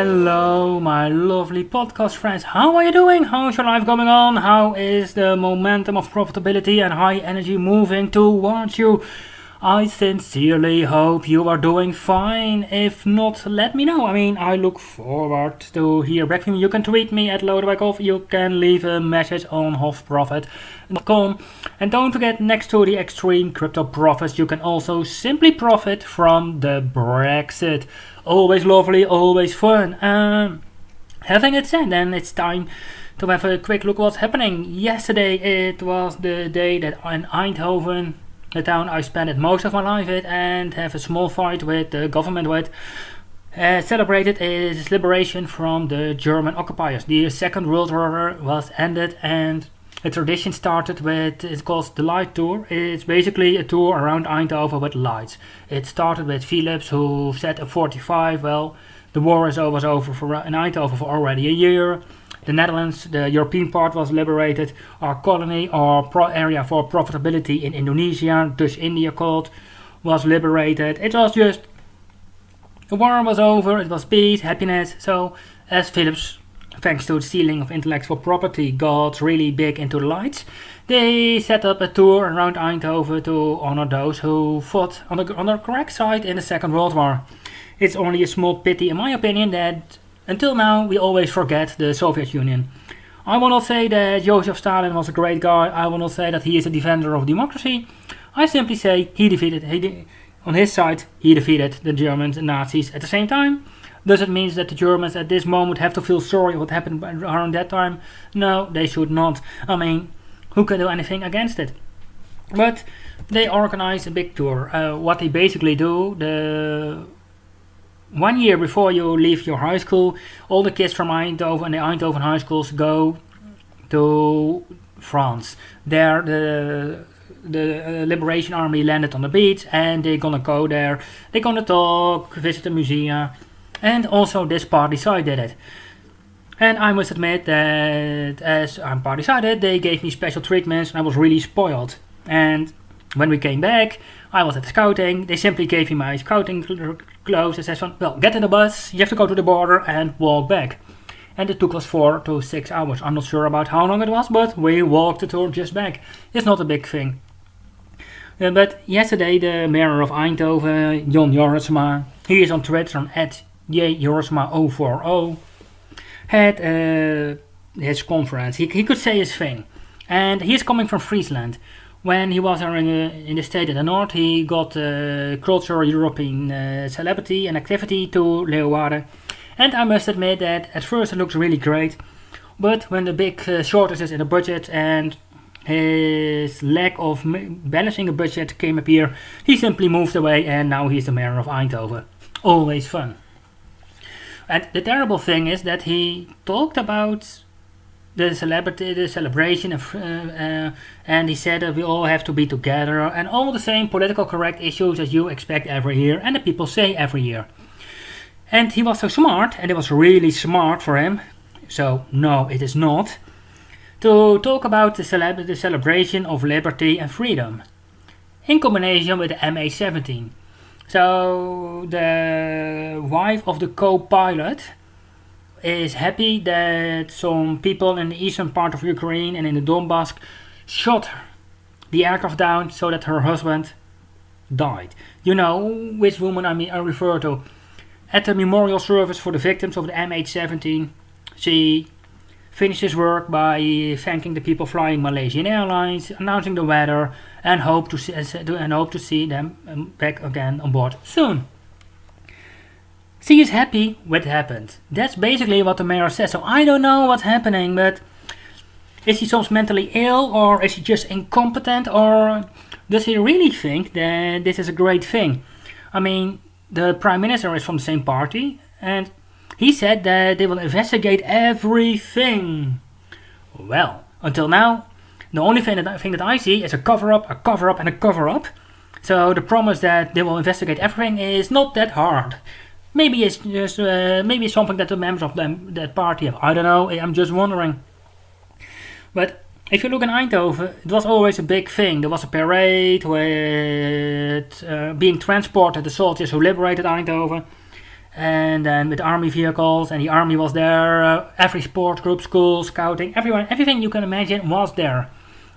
Hello, my lovely podcast friends. How are you doing? How's your life going on? How is the momentum of profitability and high energy moving towards you? I sincerely hope you are doing fine. If not, let me know. I look forward to hear back from you. You can tweet me at Lodewijk, you can leave a message on hofprofit.com. And don't forget, next to the extreme crypto profits, you can also simply profit from the Brexit. Always lovely, always fun. Having it said, then it's time to have a quick look what's happening. Yesterday it was the day that in Eindhoven, the town I spent most of my life with and have a small fight with the government with, celebrated its liberation from the German occupiers. The Second World War was ended and a tradition started with, it's called the Light Tour. It's basically a tour around Eindhoven with lights. It started with Philips, who said in 45, well, the war was over in Eindhoven for already a year. The Netherlands, the European part, was liberated. Our colony or area for profitability in Indonesia, Dutch India called, was liberated. It was just, the war was over, it was peace, happiness. So as Philips, thanks to the stealing of intellectual property, got really big into the lights, they set up a tour around Eindhoven to honor those who fought on the correct side in the Second World War. It's only a small pity, in my opinion, that until now we always forget the Soviet Union. I will not say that Joseph Stalin was a great guy. I will not say that he is a defender of democracy. I simply say on his side he defeated the Germans and Nazis at the same time. Does it mean that the Germans at this moment have to feel sorry what happened around that time? No, they should not. Who can do anything against it? But they organize a big tour. What they basically do, 1 year before you leave your high school, all the kids from Eindhoven and the Eindhoven high schools go to France. There the Liberation Army landed on the beach and they're gonna go there. They're gonna talk, visit the museum, and also this party side did it. And I must admit that as I'm party sided, they gave me special treatments and I was really spoiled. And when we came back, I was at the scouting. They simply gave me my scouting clothes and said, well, get in the bus, you have to go to the border and walk back. And it took us 4 to 6 hours. I'm not sure about how long it was, but we walked the tour just back. It's not a big thing. But yesterday, the mayor of Eindhoven, Jon Jorisma, he is on Twitter on @jjorisma040, had his conference. He could say his thing. And he's coming from Friesland. When he was in the state in the north, he got cultural European celebrity and activity to Leeuwarden. And I must admit that at first it looks really great, but when the big shortages in the budget and his lack of balancing a budget came up here, he simply moved away and now he's the mayor of Eindhoven. Always fun. And the terrible thing is that he talked about the celebration, and he said that we all have to be together and all the same political correct issues as you expect every year and the people say every year. And he was so smart, and it was really smart for him, so no, it is not, to talk about the celebration of liberty and freedom in combination with the MH17. So the wife of the co-pilot is happy that some people in the eastern part of Ukraine and in the Donbass shot the aircraft down so that her husband died. You know which woman I refer to. At the memorial service for the victims of the MH17, she finished his work by thanking the people flying Malaysian Airlines, announcing the weather, and hope to see them back again on board soon. She is happy what happened. That's basically what the mayor says. So I don't know what's happening, but is he somehow mentally ill, or is he just incompetent, or does he really think that this is a great thing? The prime minister is from the same party, and he said that they will investigate everything. Well, until now, the only thing that I see is a cover-up, and a cover-up. So the promise that they will investigate everything is not that hard. Maybe it's just maybe it's something that the members of that party have. I don't know. I'm just wondering. But if you look in Eindhoven, it was always a big thing. There was a parade with being transported the soldiers who liberated Eindhoven. and then with army vehicles, and the army was there, every sport group, school, scouting, everything you can imagine was there,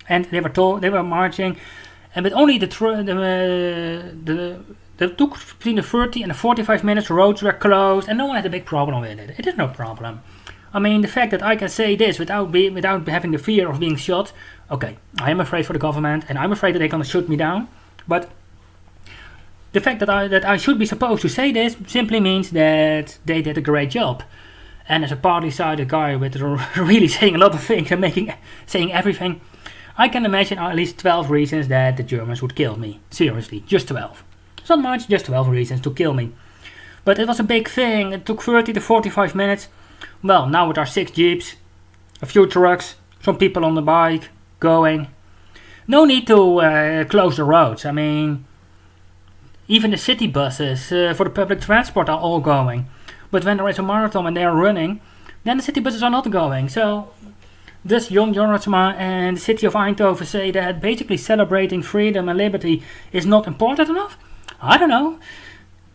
and they were marching, and with only the took between the 30 and the 45 minutes, roads were closed, and no one had a big problem with it. It is no problem. I mean, the fact that I can say this without having the fear of being shot, okay, I am afraid for the government, and I'm afraid that they're gonna shoot me down, but the fact that I should be supposed to say this simply means that they did a great job. And as a party-sided guy with really saying a lot of things and saying everything, I can imagine at least 12 reasons that the Germans would kill me. Seriously, just 12. It's not much, just 12 reasons to kill me. But it was a big thing. It took 30 to 45 minutes. Well, now with our 6 jeeps, a few trucks, some people on the bike, going. No need to close the roads. I mean, even the city buses for the public transport are all going. But when there is a marathon and they are running, then the city buses are not going. So, does Jon Jorritsma and the city of Eindhoven say that basically celebrating freedom and liberty is not important enough? I don't know.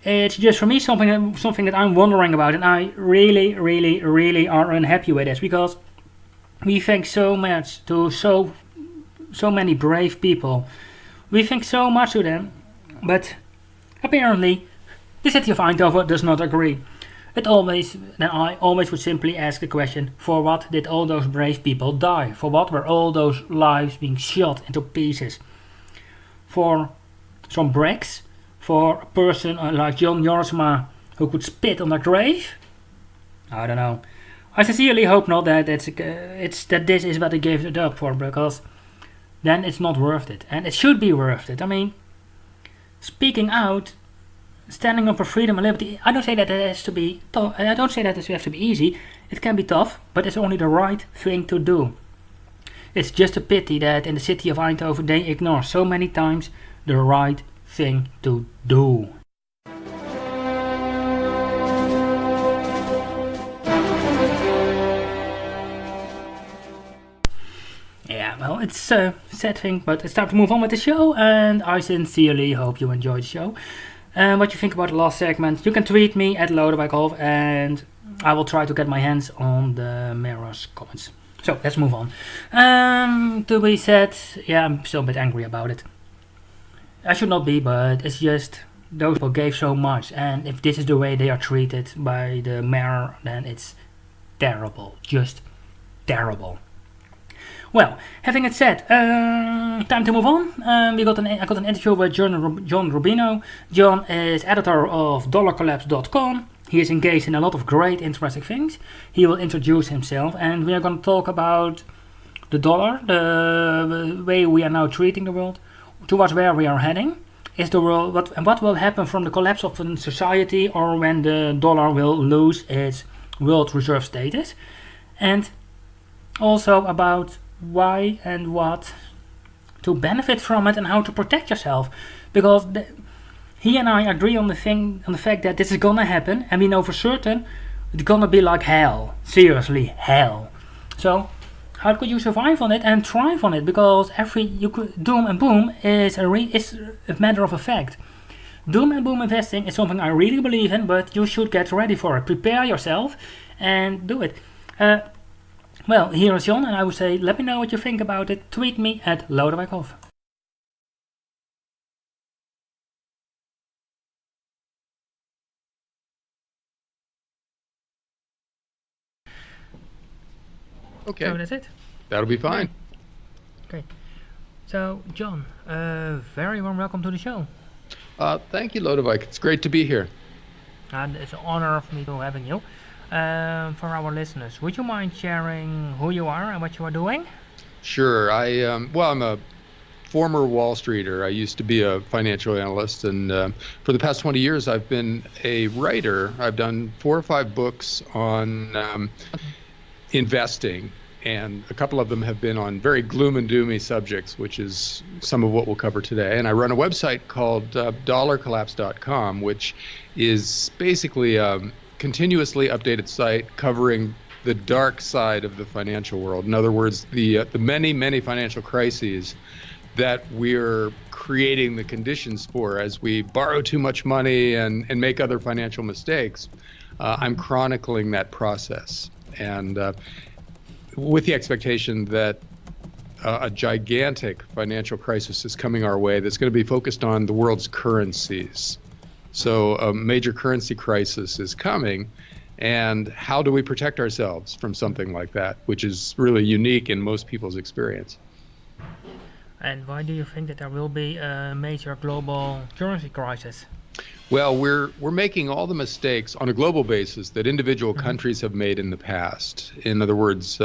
It's just for me something that I'm wondering about, and I really, really, really are unhappy with this, because we think so much to so many brave people. We think so much to them, but apparently the city of Eindhoven does not agree. I always would simply ask the question, for what did all those brave people die? For what were all those lives being shot into pieces? For some bricks? For a person like Jon Jorritsma who could spit on a grave? I don't know. I sincerely hope not that that this is what they gave it up for, because then it's not worth it. And it should be worth it. I mean, speaking out, standing up for freedom and liberty, I don't say that it has to be tough. I don't say that it has to be easy. It can be tough, but it's only the right thing to do. It's just a pity that in the city of Eindhoven they ignore so many times the right thing to do. Yeah, well, it's a sad thing, but it's time to move on with the show, and I sincerely hope you enjoyed the show. What you think about the last segment, you can tweet me at Lodewijkhof, and I will try to get my hands on the mirror's comments. So, let's move on. To be said, yeah, I'm still a bit angry about it. I should not be, but it's just those people gave so much, and if this is the way they are treated by the mayor, then it's terrible, just terrible. Well, having it said, time to move on. I got an interview with John Rubino. John is editor of dollarcollapse.com. He is engaged in a lot of great, interesting things. He will introduce himself, and we are going to talk about the dollar, the way we are now treating the world, towards where we are heading. Is the world what will happen from the collapse of a society, or when the dollar will lose its world reserve status, and also about why and what to benefit from it and how to protect yourself, because he and I agree on the fact that this is gonna happen, and we know for certain it's gonna be like hell, seriously hell. So how could you survive on it and thrive on it? Because doom and boom is a matter of a fact. Doom and boom investing is something I really believe in, but you should get ready for it. Prepare yourself and do it. Well, here is Jon, and I would say, let me know what you think about it. Tweet me at Lodewijkhof. Okay. So that's it. That'll be fine. Okay. So, Jon, very warm welcome to the show. Thank you, Lodewijk. It's great to be here. And it's an honor for me to having you. For our listeners, would you mind sharing who you are and what you are doing? Sure. I'm a former Wall Streeter. I used to be a financial analyst, and for the past 20 years, I've been a writer. I've done 4 or 5 books on investing, and a couple of them have been on very gloom and doomy subjects, which is some of what we'll cover today. And I run a website called dollarcollapse.com, which is basically a continuously updated site covering the dark side of the financial world. In other words, the many, many financial crises that we're creating the conditions for as we borrow too much money and make other financial mistakes. I'm chronicling that process, and with the expectation that a gigantic financial crisis is coming our way that's going to be focused on the world's currencies. So a major currency crisis is coming, and how do we protect ourselves from something like that, which is really unique in most people's experience? And why do you think that there will be a major global currency crisis? Well, we're making all the mistakes on a global basis that individual countries have made in the past. In other words,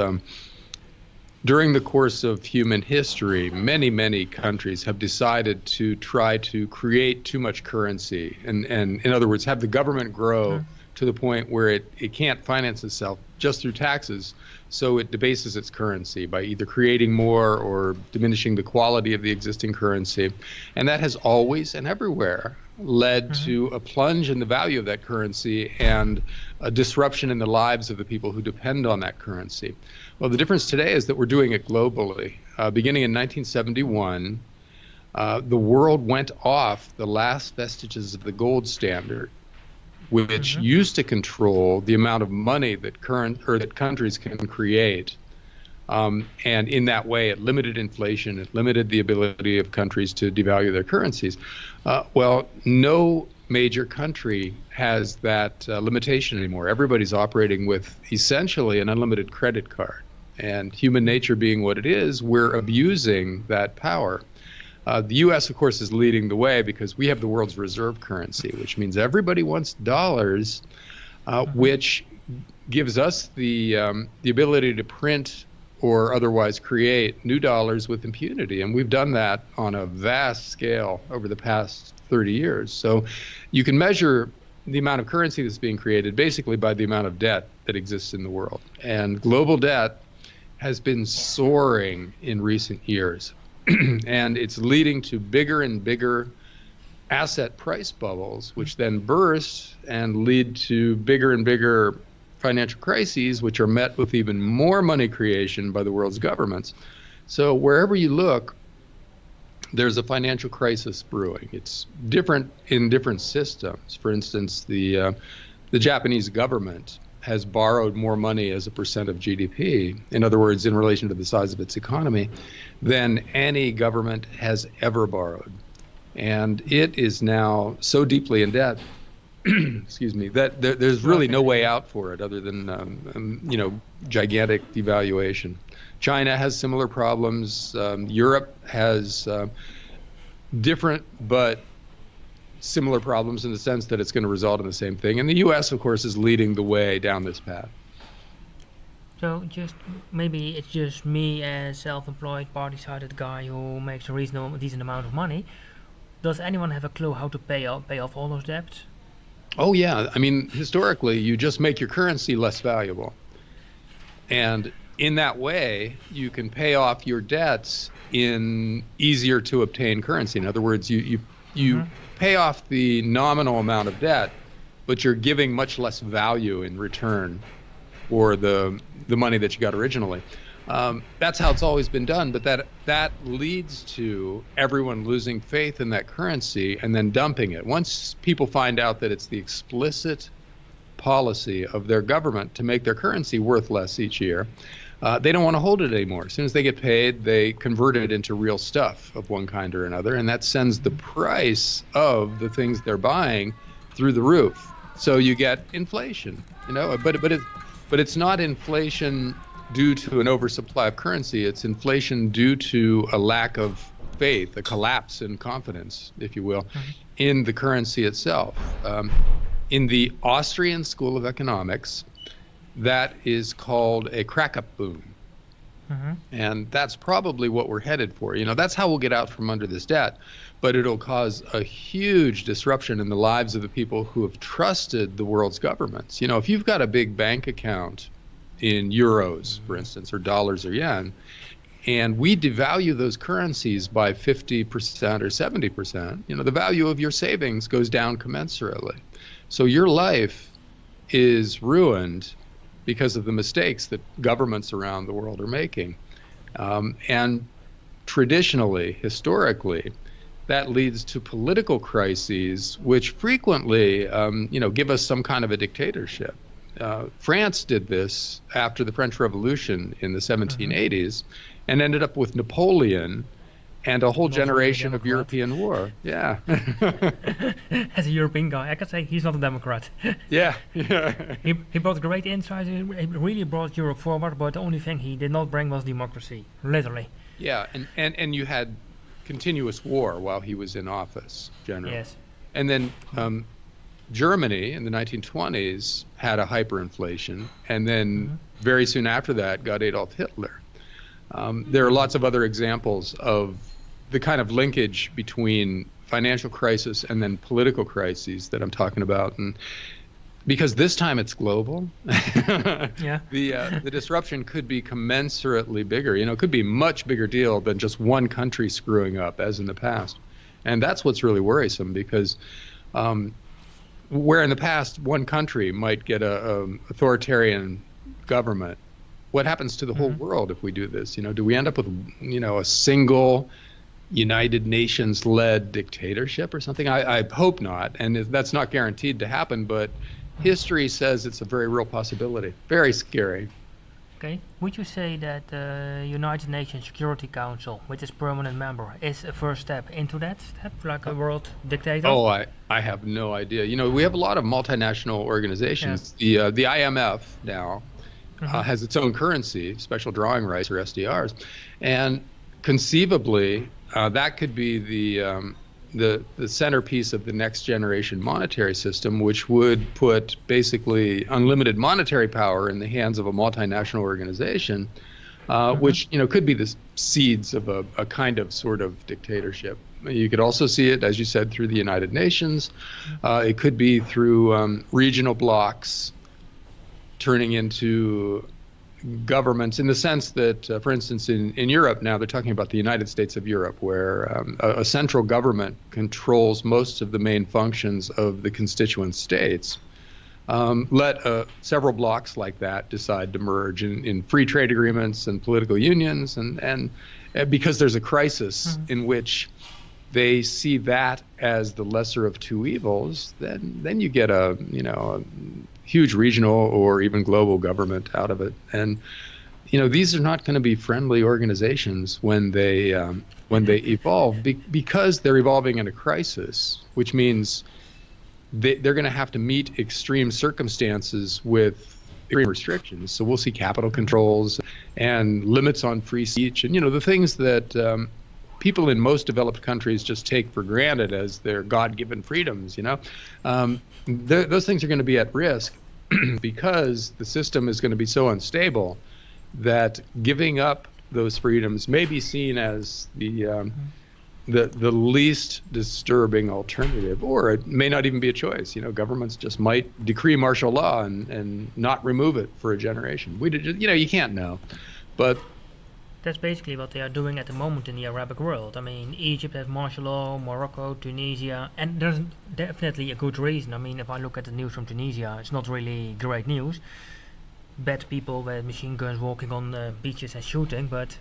during the course of human history, many countries have decided to try to create too much currency, and in other words, have the government grow to the point where it can't finance itself just through taxes, so it debases its currency by either creating more or diminishing the quality of the existing currency. And that has always and everywhere led to a plunge in the value of that currency and a disruption in the lives of the people who depend on that currency. Well, the difference today is that we're doing it globally. Beginning in 1971, the world went off the last vestiges of the gold standard, which used to control the amount of money that countries can create. And in that way, it limited inflation, it limited the ability of countries to devalue their currencies. Well, no major country has that limitation anymore. Everybody's operating with essentially an unlimited credit card. And human nature being what it is, we're abusing that power. The U.S., of course, is leading the way because we have the world's reserve currency, which means everybody wants dollars, which gives us the ability to print or otherwise create new dollars with impunity. And we've done that on a vast scale over the past 30 years. So you can measure the amount of currency that's being created basically by the amount of debt that exists in the world. And global debt has been soaring in recent years. And it's leading to bigger and bigger asset price bubbles, which then burst and lead to bigger and bigger financial crises, which are met with even more money creation by the world's governments. So wherever you look, there's a financial crisis brewing. It's different in different systems. For instance, the Japanese government has borrowed more money as a percent of GDP, in other words, in relation to the size of its economy, than any government has ever borrowed. And it is now so deeply in debt, excuse me, that there's really no way out for it other than, gigantic devaluation. China has similar problems. Europe has different but similar problems in the sense that it's going to result in the same thing. And the U.S., of course, is leading the way down this path. So maybe it's just me as self-employed, party-sided guy who makes a decent amount of money. Does anyone have a clue how to pay off all those debts? Oh, yeah. I mean, historically, you just make your currency less valuable. And in that way, you can pay off your debts in easier to obtain currency. In other words, you pay off the nominal amount of debt, but you're giving much less value in return for the money that you got originally. That's how it's always been done, but that leads to everyone losing faith in that currency and then dumping it. Once people find out that it's the explicit policy of their government to make their currency worth less each year, they don't want to hold it anymore. As soon as they get paid, they convert it into real stuff of one kind or another, and that sends the price of the things they're buying through the roof. So you get inflation, but it's not inflation due to an oversupply of currency. It's inflation due to a lack of faith, a collapse in confidence, if you will, in the currency itself. In the Austrian School of Economics, that is called a crack-up boom. And that's probably what we're headed for. That's how we'll get out from under this debt, but it'll cause a huge disruption in the lives of the people who have trusted the world's governments. If you've got a big bank account in euros, for instance, or dollars or yen, and we devalue those currencies by 50% or 70%, the value of your savings goes down commensurately. So your life is ruined because of the mistakes that governments around the world are making. And traditionally, historically, that leads to political crises, which frequently, give us some kind of a dictatorship. France did this after the French Revolution in the 1780s, and ended up with Napoleon and a whole generation of European war. Yeah. As a European guy, I can say he's not a Democrat. Yeah. He brought great insights. He really brought Europe forward, but the only thing he did not bring was democracy, literally. Yeah, and you had continuous war while he was in office, generally. Yes. And then Germany in the 1920s had a hyperinflation, and then very soon after that got Adolf Hitler. There are lots of other examples of the kind of linkage between financial crisis and then political crises that I'm talking about, and because this time it's global, the disruption could be commensurately bigger. It could be a much bigger deal than just one country screwing up, as in the past, and that's what's really worrisome, because where in the past one country might get a authoritarian government, what happens to the whole world if we do this? Do we end up with a single United Nations-led dictatorship or something? I hope not, and that's not guaranteed to happen, but history says it's a very real possibility. Very scary. Okay. Would you say that the United Nations Security Council, with its permanent member, is a first step into that step, like a world dictator? Oh, I have no idea. We have a lot of multinational organizations. Yeah. The IMF now has its own currency, special drawing rights, or SDRs, and conceivably that could be the centerpiece of the next generation monetary system, which would put basically unlimited monetary power in the hands of a multinational organization, which could be the seeds of a kind of sort of dictatorship. You could also see it, as you said, through the United Nations. It could be through regional blocs turning into governments, in the sense that, for instance, in Europe now, they're talking about the United States of Europe, where a central government controls most of the main functions of the constituent states. Let several blocs like that decide to merge in free trade agreements and political unions, and because there's a crisis in which they see that as the lesser of two evils, then you get a huge regional or even global government out of it. And these are not going to be friendly organizations when they evolve, because they're evolving in a crisis, which means they're going to have to meet extreme circumstances with extreme restrictions. So we'll see capital controls and limits on free speech, and the things that people in most developed countries just take for granted as their God-given freedoms. Those things are going to be at risk because the system is going to be so unstable that giving up those freedoms may be seen as the least disturbing alternative, or it may not even be a choice. Governments just might decree martial law and not remove it for a generation. You can't know, but that's basically what they are doing at the moment in the Arabic world. I mean, Egypt has martial law, Morocco, Tunisia, and there's definitely a good reason. I mean, if I look at the news from Tunisia, it's not really great news. Bad people with machine guns walking on the beaches and shooting, but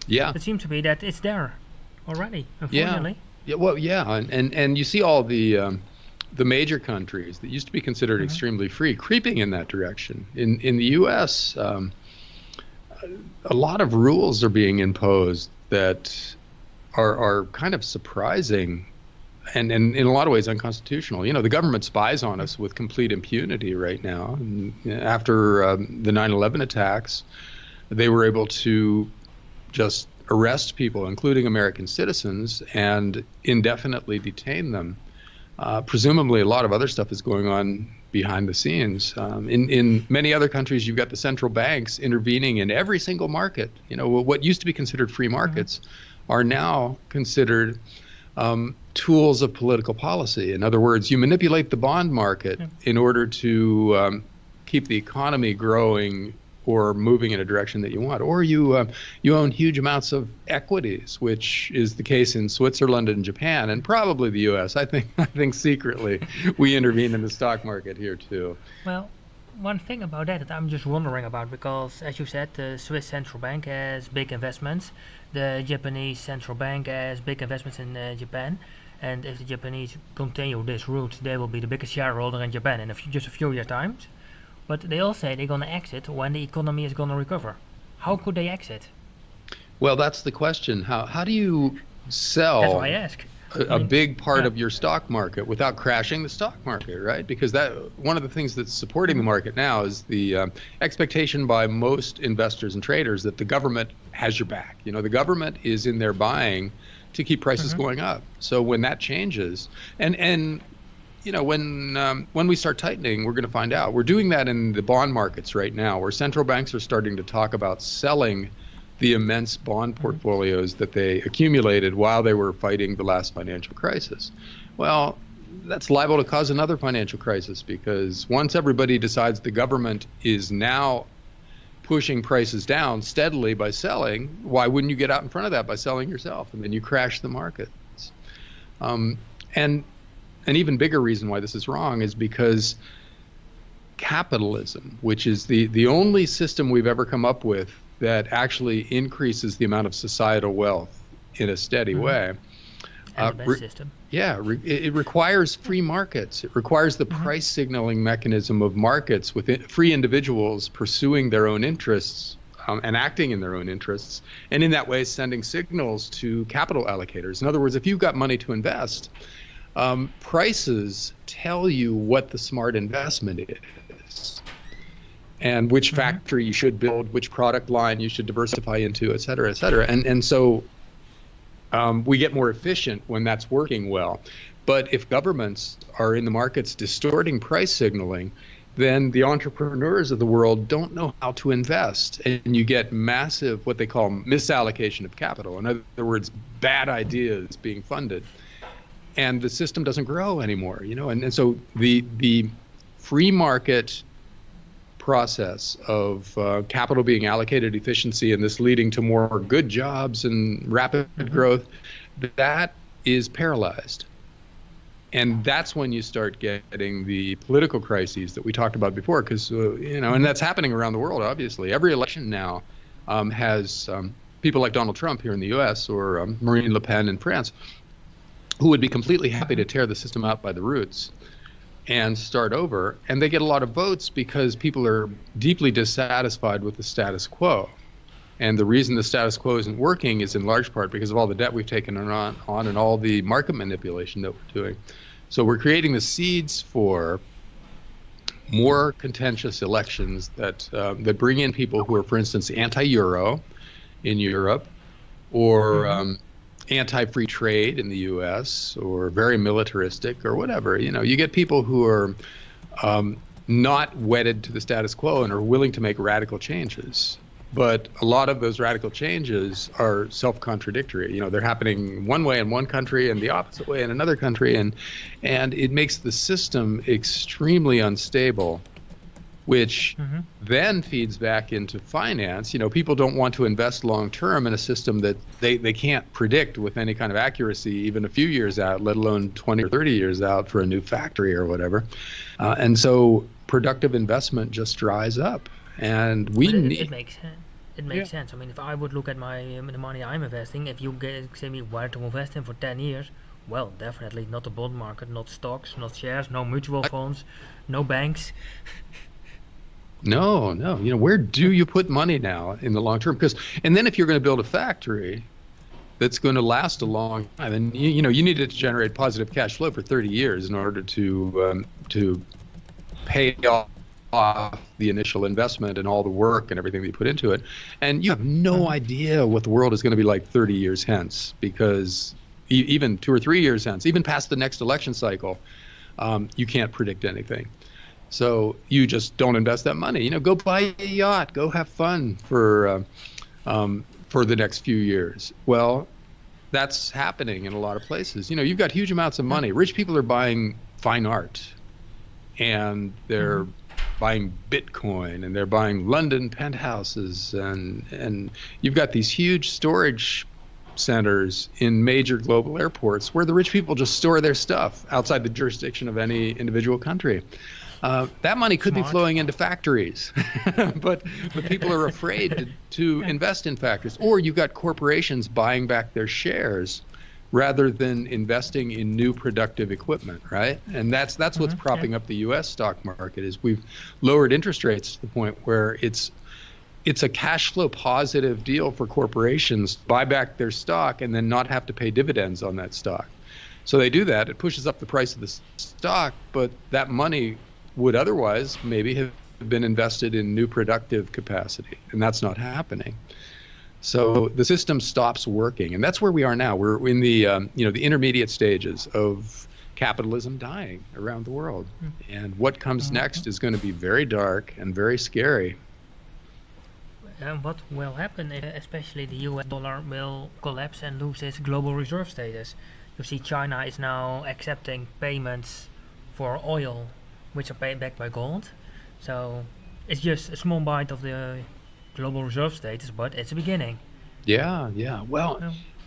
it seems to be that it's there already, unfortunately. And you see all the major countries that used to be considered extremely free creeping in that direction. In the U.S., a lot of rules are being imposed that are kind of surprising and in a lot of ways unconstitutional. The government spies on us with complete impunity right now. And after the 9/11 attacks, they were able to just arrest people, including American citizens, and indefinitely detain them. Presumably a lot of other stuff is going on behind the scenes. In many other countries, you've got the central banks intervening in every single market. What used to be considered free markets are now considered tools of political policy. In other words, you manipulate the bond market in order to keep the economy growing or moving in a direction that you want, or you own huge amounts of equities, which is the case in Switzerland and Japan, and probably the U.S. I think secretly we intervene in the stock market here too. Well, one thing about that I'm just wondering about, because as you said, the Swiss central bank has big investments. the Japanese central bank has big investments in Japan, and if the Japanese continue this route, they will be the biggest shareholder in Japan in just a few years times. But they all say they're gonna exit when the economy is gonna recover. How could they exit? Well, that's the question. How do you That's why I sell ask. I a mean, big part yeah. of your stock market without crashing the stock market, right? Because that one of the things that's supporting the market now is the expectation by most investors and traders that the government has your back. You know, the government is in there buying to keep prices Mm-hmm. going up. So when that changes, and you know, when we start tightening, we're going to find out. We're doing that in the bond markets right now, where central banks are starting to talk about selling the immense bond Mm-hmm. portfolios that they accumulated while they were fighting the last financial crisis. Well, that's liable to cause another financial crisis, because once everybody decides the government is now pushing prices down steadily by selling, why wouldn't you get out in front of that by selling yourself? And then you crash the markets. And an even bigger reason why this is wrong is because capitalism, which is the only system we've ever come up with that actually increases the amount of societal wealth in a steady Mm-hmm. way. And the best system. It requires free markets. It requires the Mm-hmm. price signaling mechanism of markets with free individuals pursuing their own interests and acting in their own interests, and in that way sending signals to capital allocators. In other words, if you've got money to invest, prices tell you what the smart investment is, and which Mm-hmm. factory you should build, which product line you should diversify into, et cetera, et cetera. And so we get more efficient when that's working well. But if governments are in the markets distorting price signaling, then the entrepreneurs of the world don't know how to invest. And you get massive, what they call misallocation of capital. In other words, bad ideas being funded. And the system doesn't grow anymore, you know. And so the free market process of capital being allocated, efficiency, and this leading to more good jobs and rapid Mm-hmm. growth, that is paralyzed. And that's when you start getting the political crises that we talked about before, because, you know, and that's happening around the world, obviously. Every election now has people like Donald Trump here in the U.S. or Marine Le Pen in France, who would be completely happy to tear the system out by the roots and start over. And they get a lot of votes because people are deeply dissatisfied with the status quo. And the reason the status quo isn't working is in large part because of all the debt we've taken on and all the market manipulation that we're doing. So we're creating the seeds for more contentious elections that bring in people who are, for instance, anti-euro in Europe, or Mm-hmm. Anti-free trade in the U.S., or very militaristic, or whatever. You know, you get people who are not wedded to the status quo and are willing to make radical changes. But a lot of those radical changes are self-contradictory. You know, they're happening one way in one country and the opposite way in another country, and it makes the system extremely unstable, which Mm-hmm. then feeds back into finance. You know, people don't want to invest long term in a system that they can't predict with any kind of accuracy, even a few years out, let alone 20 or 30 years out for a new factory or whatever. And so productive investment just dries up. And we But it need, makes sense. It makes sense. I mean, if I would look at the money I'm investing, if you say me where to invest in for 10 years, well, definitely not the bond market, not stocks, not shares, no mutual funds, no banks. no. You know, where do you put money now in the long term? And then if you're going to build a factory that's going to last a long time, and you know, you need it to generate positive cash flow for 30 years in order to pay off the initial investment and all the work and everything that you put into it. And you have no idea what the world is going to be like 30 years hence, because even 2 or 3 years hence, even past the next election cycle, you can't predict anything. So you just don't invest that money. You know, go buy a yacht, go have fun for the next few years. Well, that's happening in a lot of places. You know, you've got huge amounts of money. Rich people are buying fine art, and they're buying Bitcoin, and they're buying London penthouses, and you've got these huge storage centers in major global airports where the rich people just store their stuff outside the jurisdiction of any individual country. That money could be flowing into factories, but people are afraid to invest in factories. Or you've got corporations buying back their shares rather than investing in new productive equipment, right? And that's what's propping up the U.S. stock market. Is we've lowered interest rates to the point where it's a cash flow positive deal for corporations to buy back their stock and then not have to pay dividends on that stock. So they do that. It pushes up the price of the stock, but that money would otherwise maybe have been invested in new productive capacity, and that's not happening. So the system stops working, and that's where we are now. We're in the the intermediate stages of capitalism dying around the world, and what comes next is going to be very dark and very scary. And what will happen if especially the US dollar will collapse and lose its global reserve status? You see China is now accepting payments for oil which are paid back by gold. So it's just a small bite of the global reserve status, but it's a beginning. Yeah. Well,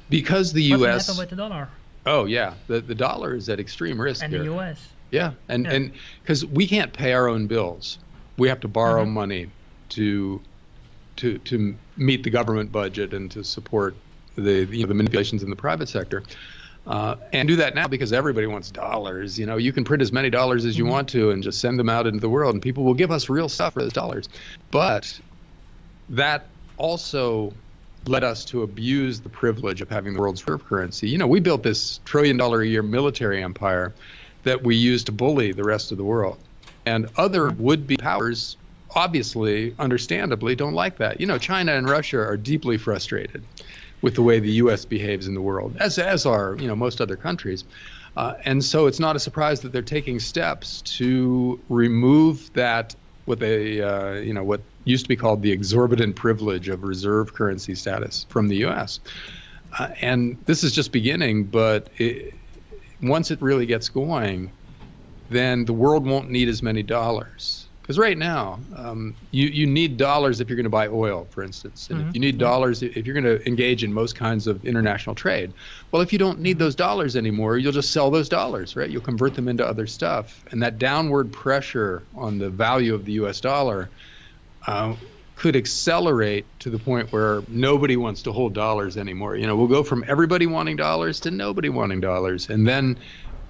because the What will U.S. happen with the dollar Oh yeah, the dollar is at extreme risk and here. the US? Yeah, and because we can't pay our own bills, we have to borrow money to meet the government budget and to support the manipulations in the private sector. And do that now because everybody wants dollars. You can print as many dollars as you want to and just send them out into the world, and people will give us real stuff for those dollars. But that also led us to abuse the privilege of having the world's reserve currency. We built this $1 trillion a year military empire that we use to bully the rest of the world. And other would-be powers, obviously, understandably, don't like that. China and Russia are deeply frustrated with the way the U.S. behaves in the world, as are most other countries, and so it's not a surprise that they're taking steps to remove that what used to be called the exorbitant privilege of reserve currency status from the U.S. And this is just beginning, but once it really gets going, then the world won't need as many dollars. Because right now, you need dollars if you're going to buy oil, for instance. And if you need dollars if you're going to engage in most kinds of international trade. Well, if you don't need those dollars anymore, you'll just sell those dollars, right? You'll convert them into other stuff. And that downward pressure on the value of the U.S. dollar could accelerate to the point where nobody wants to hold dollars anymore. We'll go from everybody wanting dollars to nobody wanting dollars. And then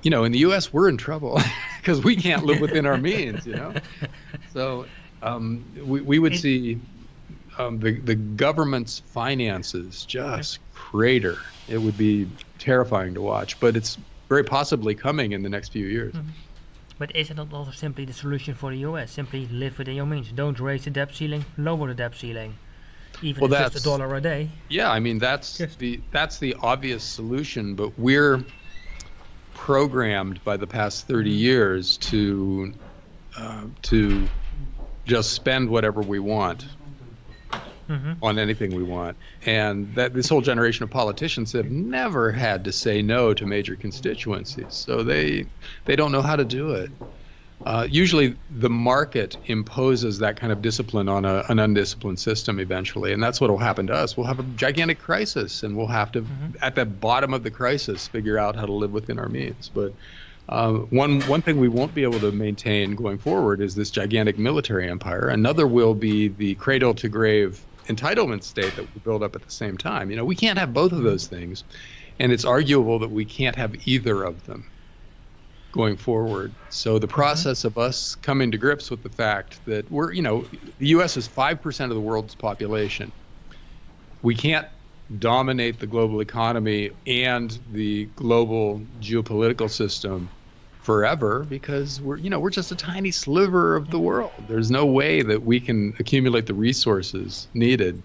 in the U.S., we're in trouble because we can't live within our means, So we would see the government's finances just crater. It would be terrifying to watch, but it's very possibly coming in the next few years. But is it not also simply the solution for the U.S.? Simply live within your means. Don't raise the debt ceiling, lower the debt ceiling. Even if it's just $1 a day. Yeah, I mean, that's the obvious solution, but we're programmed by the past 30 years to just spend whatever we want on anything we want, and that this whole generation of politicians have never had to say no to major constituencies, so they don't know how to do it. Usually the market imposes that kind of discipline on an undisciplined system eventually, and that's what will happen to us. We'll have a gigantic crisis, and we'll have to, at the bottom of the crisis, figure out how to live within our means. But one thing we won't be able to maintain going forward is this gigantic military empire. Another will be the cradle-to-grave entitlement state that we build up at the same time. We can't have both of those things, and it's arguable that we can't have either of them going forward. So the process of us coming to grips with the fact that the U.S. is 5% of the world's population. We can't dominate the global economy and the global geopolitical system forever because we're just a tiny sliver of the world. There's no way that we can accumulate the resources needed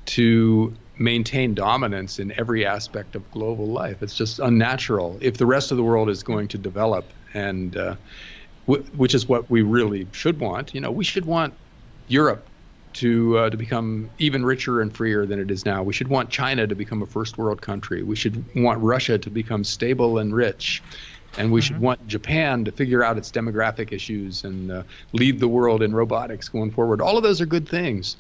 to maintain dominance in every aspect of global life. It's just unnatural if the rest of the world is going to develop, and which is what we really should want. We should want Europe to become even richer and freer than it is now. We should want China to become a first world country. We should want Russia to become stable and rich. And we should want Japan to figure out its demographic issues and lead the world in robotics going forward. All of those are good things.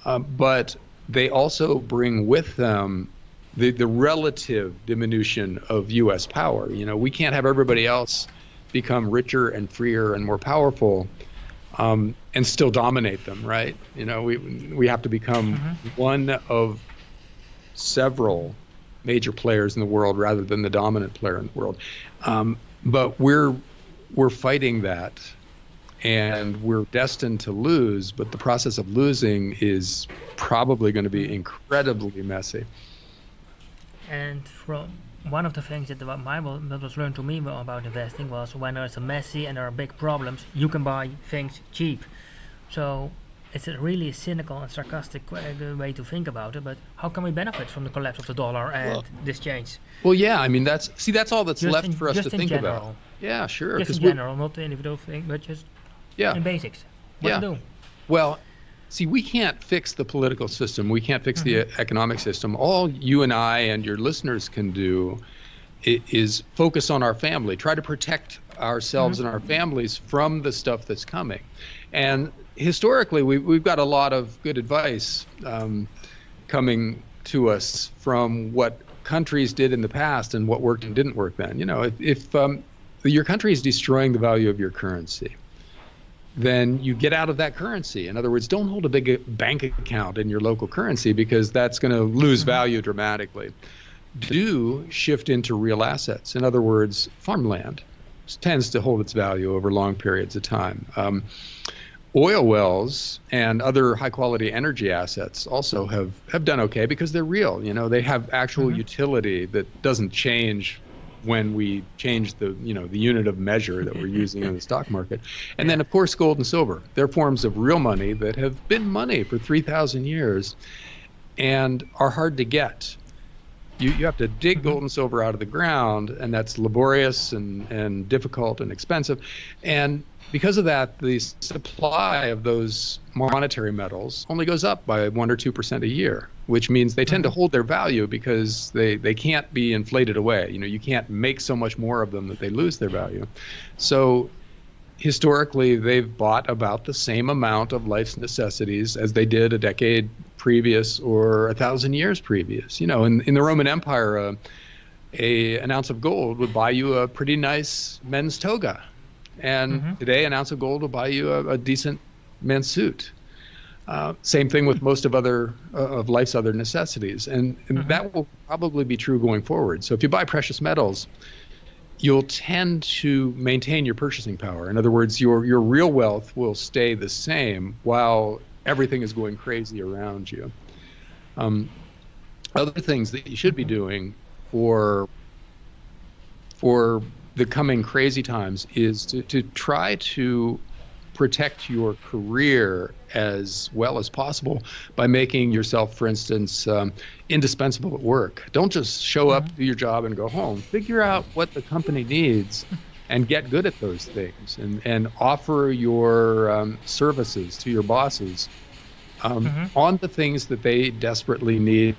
But they also bring with them the relative diminution of U.S. power. We can't have everybody else become richer and freer and more powerful and still dominate them, right? We have to become one of several major players in the world rather than the dominant player in the world. But we're fighting that, and we're destined to lose, but the process of losing is probably going to be incredibly messy. And from one of the things that was learned to me about investing was when there's a messy and there are big problems, you can buy things cheap. So it's a really cynical and sarcastic way to think about it, but how can we benefit from the collapse of the dollar and this change? Well, yeah, I mean, that's all that's left for us to think general. about. Yeah, sure. Just in general, not the individual thing, but just in basics. What to do? Well, see, we can't fix the political system. We can't fix the economic system. All you and I and your listeners can do is focus on our family, try to protect ourselves and our families from the stuff that's coming. And historically, we've got a lot of good advice coming to us from what countries did in the past and what worked and didn't work then. If your country is destroying the value of your currency, then you get out of that currency. In other words, don't hold a big bank account in your local currency because that's going to lose value dramatically. Do shift into real assets. In other words, farmland tends to hold its value over long periods of time. Oil wells and other high-quality energy assets also have done okay because they're real. They have actual utility that doesn't change when we change the unit of measure that we're using in the stock market. And then, of course, gold and silver. They're forms of real money that have been money for 3,000 years and are hard to get. You have to dig gold and silver out of the ground, and that's laborious and difficult and expensive. And because of that, the supply of those monetary metals only goes up by 1 or 2% a year, which means they tend to hold their value because they can't be inflated away. You can't make so much more of them that they lose their value. So historically, they've bought about the same amount of life's necessities as they did a decade previous or 1,000 years previous. In the Roman Empire, an ounce of gold would buy you a pretty nice men's toga. And today, an ounce of gold will buy you a decent men's suit. Same thing with most of life's other necessities. And that will probably be true going forward. So if you buy precious metals, you'll tend to maintain your purchasing power. In other words, your real wealth will stay the same while everything is going crazy around you. Other things that you should be doing for the coming crazy times is to try to protect your career as well as possible by making yourself, for instance, indispensable at work. Don't just show up, do your job, and go home. Figure out what the company needs and get good at those things and offer your services to your bosses on the things that they desperately need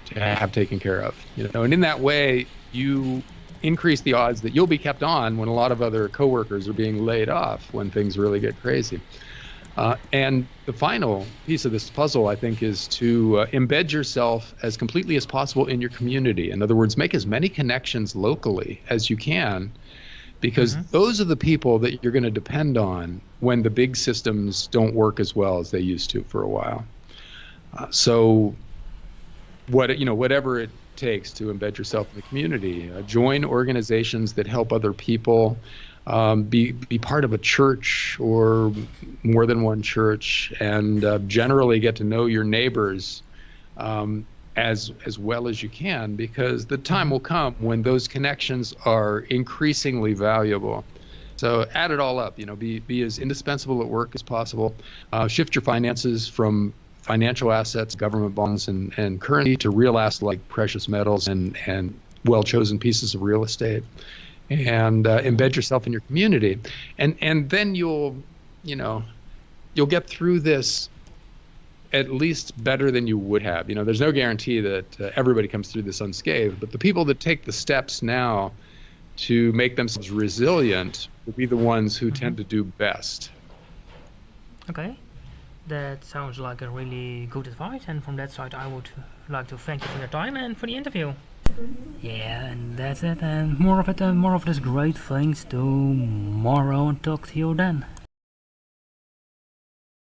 to have taken care of. And in that way, you increase the odds that you'll be kept on when a lot of other coworkers are being laid off when things really get crazy. And the final piece of this puzzle, I think, is to embed yourself as completely as possible in your community. In other words, make as many connections locally as you can, because those are the people that you're going to depend on when the big systems don't work as well as they used to for a while. So whatever it takes to embed yourself in the community, join organizations that help other people, be part of a church or more than one church, and generally get to know your neighbors as well as you can, because the time will come when those connections are increasingly valuable. So add it all up, be as indispensable at work as possible, shift your finances from financial assets, government bonds, and currency to real assets like precious metals and well-chosen pieces of real estate, and embed yourself in your community, and then you'll get through this at least better than you would have. There's no guarantee that everybody comes through this unscathed, but the people that take the steps now to make themselves resilient will be the ones who tend to do best. Okay. That sounds like a really good advice, and from that side I would like to thank you for your time and for the interview. Yeah, and that's it, and more of it and more of these great things tomorrow, and talk to you then.